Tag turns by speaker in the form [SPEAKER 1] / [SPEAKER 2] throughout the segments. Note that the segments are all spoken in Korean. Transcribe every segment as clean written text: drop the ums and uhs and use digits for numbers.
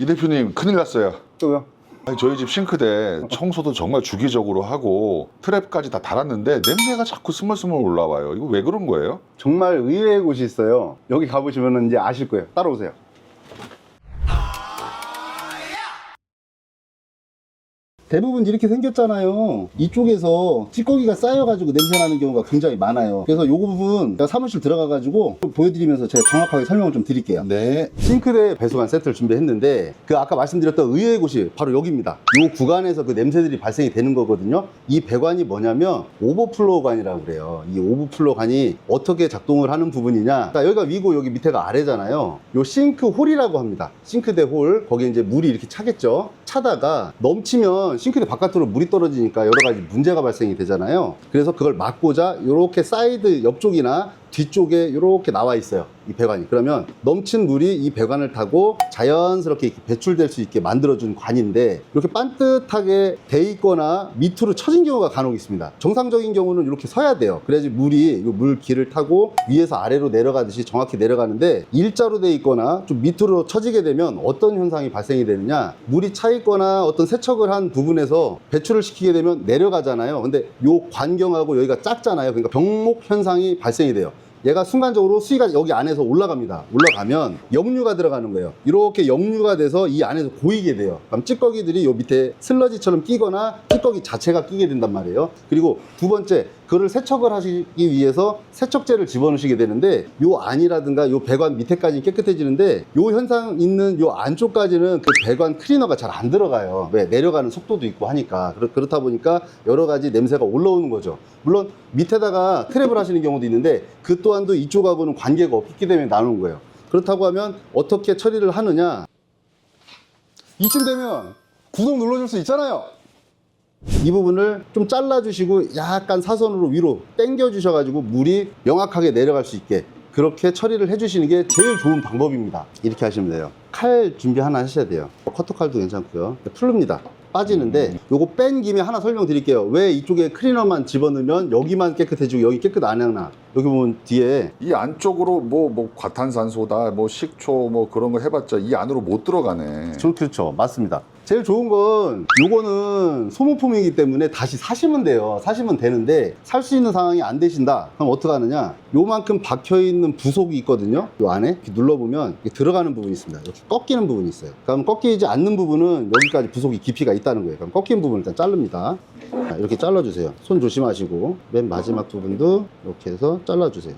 [SPEAKER 1] 이 대표님 큰일 났어요.
[SPEAKER 2] 또요?
[SPEAKER 1] 아니, 저희 집 싱크대 청소도 정말 주기적으로 하고 트랩까지 다 달았는데 냄새가 자꾸 스멀스멀 올라와요. 이거 왜 그런 거예요?
[SPEAKER 2] 정말 의외의 곳이 있어요. 여기 가보시면 이제 아실 거예요. 따라오세요. 대부분 이렇게 생겼잖아요. 이쪽에서 찌꺼기가 쌓여가지고 냄새나는 경우가 굉장히 많아요. 그래서 이 부분 제가 사무실 들어가가지고 보여드리면서 제가 정확하게 설명을 좀 드릴게요.
[SPEAKER 1] 네.
[SPEAKER 2] 싱크대 배수관 세트를 준비했는데 그 아까 말씀드렸던 의외의 곳이 바로 여기입니다. 이 구간에서 그 냄새들이 발생이 되는 거거든요. 이 배관이 뭐냐면 오버플로우관이라고 그래요. 이 오버플로우관이 어떻게 작동을 하는 부분이냐, 그러니까 여기가 위고 여기 밑에가 아래잖아요. 이 싱크 홀이라고 합니다. 싱크대 홀, 거기에 이제 물이 이렇게 차겠죠. 차다가 넘치면 싱크대 바깥으로 물이 떨어지니까 여러 가지 문제가 발생이 되잖아요. 그래서 그걸 막고자 이렇게 사이드 옆쪽이나 뒤쪽에 이렇게 나와 있어요, 이 배관이. 그러면 넘친 물이 이 배관을 타고 자연스럽게 이렇게 배출될 수 있게 만들어준 관인데, 이렇게 반듯하게 돼 있거나 밑으로 처진 경우가 간혹 있습니다. 정상적인 경우는 이렇게 서야 돼요. 그래야지 물이 이 물길을 타고 위에서 아래로 내려가듯이 정확히 내려가는데, 일자로 돼 있거나 좀 밑으로 처지게 되면 어떤 현상이 발생이 되느냐, 물이 차 있거나 어떤 세척을 한 부분에서 배출을 시키게 되면 내려가잖아요. 근데 요 관경하고 여기가 작잖아요. 그러니까 병목 현상이 발생이 돼요. 얘가 순간적으로 수위가 여기 안에서 올라갑니다. 올라가면 역류가 들어가는 거예요. 이렇게 역류가 돼서 이 안에서 고이게 돼요. 그럼 찌꺼기들이 요 밑에 슬러지처럼 끼거나 찌꺼기 자체가 끼게 된단 말이에요. 그리고 두 번째, 그거를 세척을 하시기 위해서 세척제를 집어넣으시게 되는데, 요 안이라든가 요 배관 밑에까지 깨끗해지는데, 요 현상 있는 요 안쪽까지는 그 배관 클리너가 잘 안 들어가요. 왜? 내려가는 속도도 있고 하니까. 그렇다 보니까 여러 가지 냄새가 올라오는 거죠. 물론 밑에다가 트랩을 하시는 경우도 있는데, 그 또한도 이쪽하고는 관계가 없기 때문에 나누는 거예요. 그렇다고 하면 어떻게 처리를 하느냐, 이쯤 되면 구독 눌러줄 수 있잖아요. 이 부분을 좀 잘라주시고 약간 사선으로 위로 당겨 주셔가지고 물이 명확하게 내려갈 수 있게 그렇게 처리를 해주시는 게 제일 좋은 방법입니다. 이렇게 하시면 돼요. 칼 준비 하나 하셔야 돼요. 커터칼도 괜찮고요. 풀릅니다. 빠지는데 요거 뺀 김에 하나 설명드릴게요. 왜 이쪽에 클리너만 집어넣으면 여기만 깨끗해지고 여기 깨끗 안 하나. 여기 보면 뒤에
[SPEAKER 1] 이 안쪽으로 뭐 과탄산소다, 뭐 식초 뭐 그런 거 해봤자 이 안으로 못 들어가네.
[SPEAKER 2] 그렇죠. 맞습니다. 제일 좋은 건 요거는 소모품이기 때문에 다시 사시면 돼요. 사시면 되는데 살 수 있는 상황이 안 되신다. 그럼 어떻게 하느냐, 요만큼 박혀있는 부속이 있거든요. 요 안에 이렇게 눌러보면 이렇게 들어가는 부분이 있습니다. 이렇게 꺾이는 부분이 있어요. 그럼 꺾이지 않는 부분은 여기까지 부속이 깊이가 있다는 거예요. 그럼 꺾인 부분을 일단 자릅니다. 자, 이렇게 잘라주세요. 손 조심하시고 맨 마지막 부분도 이렇게 해서 잘라주세요.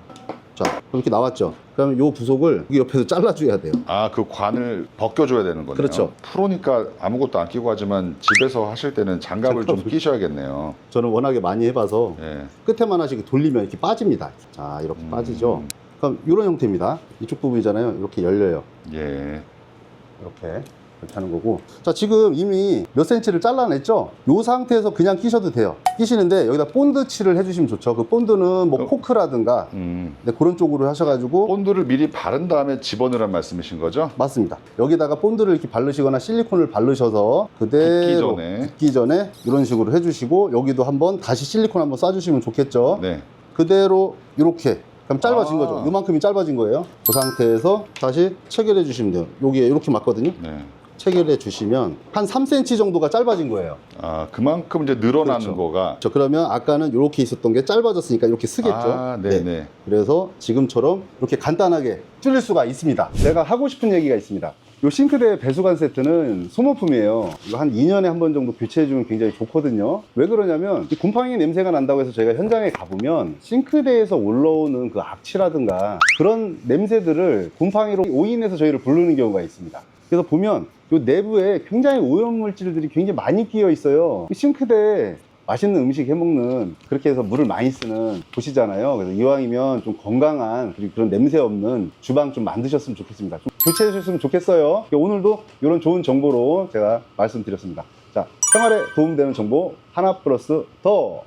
[SPEAKER 2] 자, 이렇게 나왔죠. 그러면 요 부속을 여기 옆에서 잘라줘야 돼요.
[SPEAKER 1] 아, 그 관을 벗겨줘야 되는 거네요.
[SPEAKER 2] 그렇죠.
[SPEAKER 1] 프로니까 아무것도 안 끼고 하지만 집에서 하실 때는 장갑을 좀 끼셔야겠네요.
[SPEAKER 2] 저는 워낙에 많이 해봐서
[SPEAKER 1] 예.
[SPEAKER 2] 끝에만 하시고 돌리면 이렇게 빠집니다. 자, 이렇게 빠지죠. 그럼 이런 형태입니다. 이쪽 부분이잖아요. 이렇게 열려요.
[SPEAKER 1] 예.
[SPEAKER 2] 이렇게 하는 거고. 자, 지금 이미 몇 센치를 잘라냈죠? 이 상태에서 그냥 끼셔도 돼요. 끼시는데 여기다 본드 칠을 해주시면 좋죠. 그 본드는 뭐 코크라든가 네, 그런 쪽으로 하셔가지고.
[SPEAKER 1] 본드를 미리 바른 다음에 집어넣으란 말씀이신 거죠?
[SPEAKER 2] 맞습니다. 여기다가 본드를 이렇게 바르시거나 실리콘을 바르셔서 그대로 붓기 전에 이런 식으로 해주시고, 여기도 한번 다시 실리콘 한번 쏴주시면 좋겠죠.
[SPEAKER 1] 네.
[SPEAKER 2] 그대로 이렇게. 그럼 짧아진 거죠. 이만큼이 짧아진 거예요. 그 상태에서 다시 체결해 주시면 돼요. 여기에 이렇게 맞거든요.
[SPEAKER 1] 네.
[SPEAKER 2] 체결해 주시면 한 3cm 정도가 짧아진 거예요.
[SPEAKER 1] 아, 그만큼 이제 늘어나는
[SPEAKER 2] 그렇죠.
[SPEAKER 1] 거가.
[SPEAKER 2] 그러면 아까는 이렇게 있었던 게 짧아졌으니까 이렇게 쓰겠죠.
[SPEAKER 1] 아, 네네.
[SPEAKER 2] 그래서 지금처럼 이렇게 간단하게 줄일 수가 있습니다. 제가 하고 싶은 얘기가 있습니다. 이 싱크대 배수관 세트는 소모품이에요. 이거 한 2년에 한 번 정도 교체해주면 굉장히 좋거든요. 왜 그러냐면 이 곰팡이 냄새가 난다고 해서 저희가 현장에 가보면 싱크대에서 올라오는 그 악취라든가 그런 냄새들을 곰팡이로 오인해서 저희를 부르는 경우가 있습니다. 그래서 보면 이 내부에 굉장히 오염물질들이 굉장히 많이 끼어 있어요. 싱크대 맛있는 음식 해먹는, 그렇게 해서 물을 많이 쓰는 곳이잖아요. 그래서 이왕이면 좀 건강한, 그리고 그런 냄새 없는 주방 좀 만드셨으면 좋겠습니다. 좀 교체해 주셨으면 좋겠어요. 오늘도 이런 좋은 정보로 제가 말씀드렸습니다. 자, 생활에 도움되는 정보 하나 플러스 더.